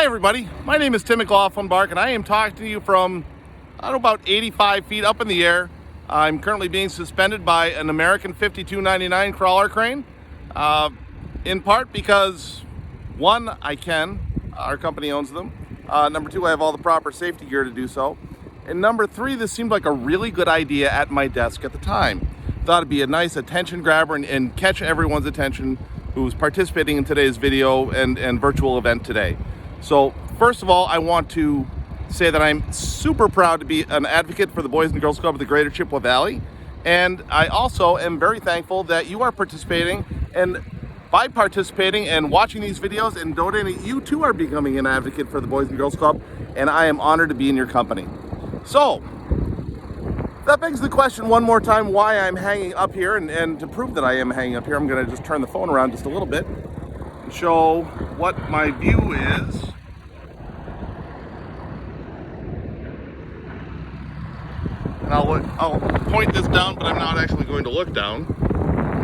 Hi everybody, my name is Tim McLaughlin-Bark and I am talking to you from, I don't know, about 85 feet up in the air. I'm currently being suspended by an American 5299 crawler crane, in part because, one, I can, our company owns them. Number two, I have all the proper safety gear to do so. And number three, this seemed like a really good idea at my desk at the time. Thought it'd be a nice attention grabber and catch everyone's attention who's participating in today's video and virtual event today. So first of all, I want to say that I'm super proud to be an advocate for the Boys and Girls Club of the Greater Chippewa Valley. And I also am very thankful that you are participating, and by participating and watching these videos and donating, you too are becoming an advocate for the Boys and Girls Club, and I am honored to be in your company. So, that begs the question one more time why I'm hanging up here, and to prove that I am hanging up here, I'm gonna just turn the phone around just a little bit and show what my view is. And I'll point this down, but I'm not actually going to look down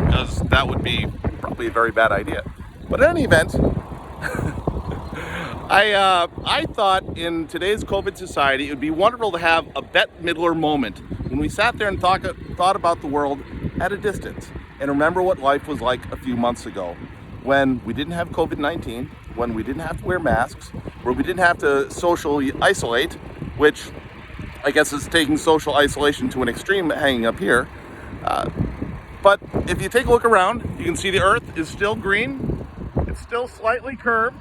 because that would be probably a very bad idea. But in any event, I thought in today's COVID society, it would be wonderful to have a Bette Midler moment when we sat there and thought about the world at a distance and remember what life was like a few months ago when we didn't have COVID-19, when we didn't have to wear masks, where we didn't have to socially isolate, which I guess is taking social isolation to an extreme hanging up here. But if you take a look around, you can see the earth is still green. It's still slightly curved.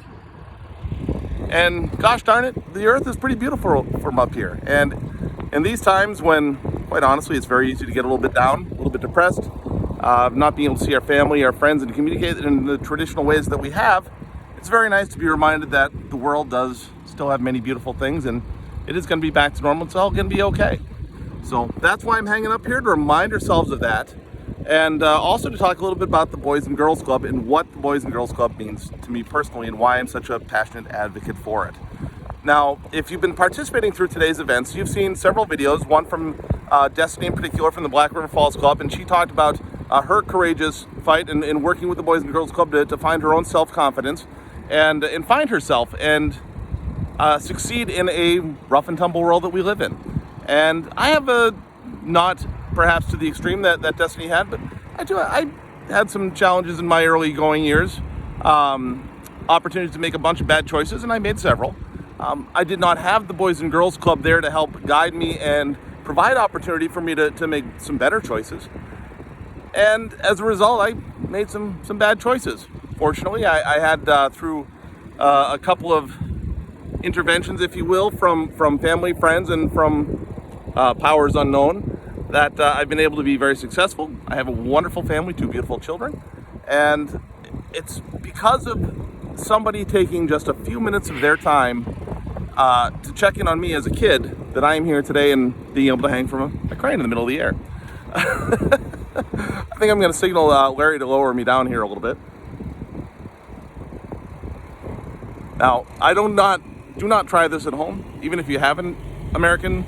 And gosh darn it, the earth is pretty beautiful from up here. And in these times when, quite honestly, it's very easy to get a little bit down, a little bit depressed, not being able to see our family, our friends, and communicate in the traditional ways that we have, it's very nice to be reminded that the world does still have many beautiful things, and it is going to be back to normal. It's all going to be okay. So that's why I'm hanging up here, to remind ourselves of that. And also to talk a little bit about the Boys and Girls Club and what the Boys and Girls Club means to me personally and why I'm such a passionate advocate for it. Now, if you've been participating through today's events, you've seen several videos, one from Destiny in particular from the Black River Falls Club, and she talked about her courageous fight in working with the Boys and Girls Club to find her own self-confidence and find herself and succeed in a rough and tumble world that we live in. And I have not perhaps to the extreme that Destiny had, but I had some challenges in my early going years, opportunities to make a bunch of bad choices, and I made several. I did not have the Boys and Girls Club there to help guide me and provide opportunity for me to make some better choices. And as a result, I made some bad choices. Fortunately, I had through a couple of interventions, if you will, from family, friends, and from powers unknown, that I've been able to be very successful. I have a wonderful family, 2 beautiful children, and it's because of somebody taking just a few minutes of their time to check in on me as a kid that I am here today and being able to hang from a crane in the middle of the air. I think I'm going to signal Larry to lower me down here a little bit. Now, do not try this at home, even if you have an American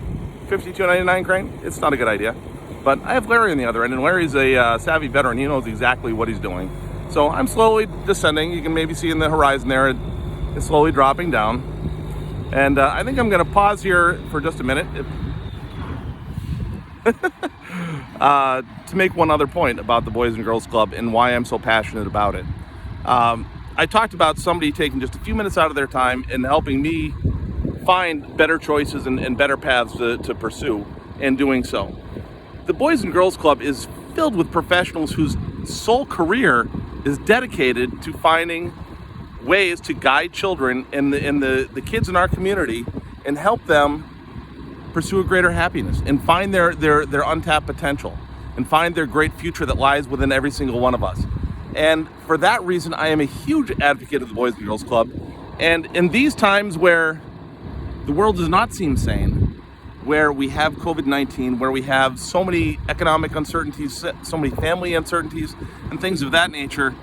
5299 crane. It's not a good idea. But I have Larry on the other end, and Larry's a savvy veteran. He knows exactly what he's doing. So I'm slowly descending. You can maybe see in the horizon there, it's slowly dropping down. And I think I'm going to pause here for just a minute to make one other point about the Boys and Girls Club and why I'm so passionate about it. I talked about somebody taking just a few minutes out of their time and helping me find better choices and better paths to pursue in doing so. The Boys and Girls Club is filled with professionals whose sole career is dedicated to finding ways to guide children and the kids in our community and help them pursue a greater happiness and find their untapped potential and find their great future that lies within every single one of us. And for that reason, I am a huge advocate of the Boys and Girls Club. And in these times where the world does not seem sane, where we have COVID-19, where we have so many economic uncertainties, so many family uncertainties, and things of that nature,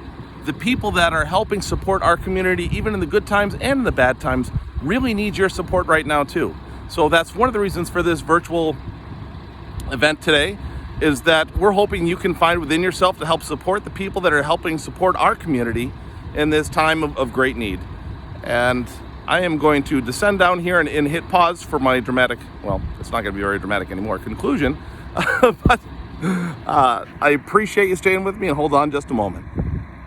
the people that are helping support our community, even in the good times and in the bad times, really need your support right now too. So that's one of the reasons for this virtual event today, is that we're hoping you can find within yourself to help support the people that are helping support our community in this time of great need. And I am going to descend down here and hit pause for my dramatic, well, it's not going to be very dramatic anymore, conclusion. But I appreciate you staying with me, and hold on just a moment.